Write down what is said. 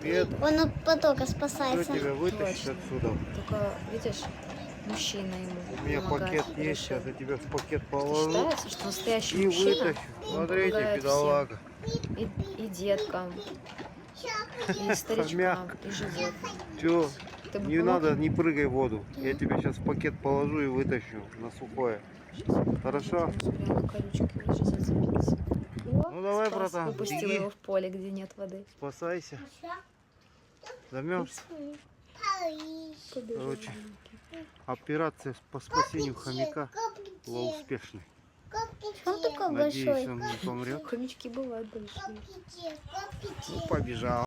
Нет, Он от потока кто спасается. тебя вытащит Точно. отсюда? Только, видишь, мужчина ему У меня помогает, пакет есть, решил. сейчас я тебя в пакет Что положу считается, что настоящий и мужчина вытащу. он Смотрите, помогает бедолага. всем. И деткам, и старичкам, Хомяк. и животным. Че, Ты бы не помог? надо, не прыгай в воду. Я тебя сейчас в пакет положу и вытащу на сухое. Хорошо? Прямо на колючке уже зацепился. Ну давай, Спас, братан, выпустил беги, его в поле, где нет воды. спасайся. Замерз. Побежал. Короче, операция по спасению хомяка была успешной. Он такой Надеюсь, большой. он не помрет. Хомячки бывают большие. Ну, побежал.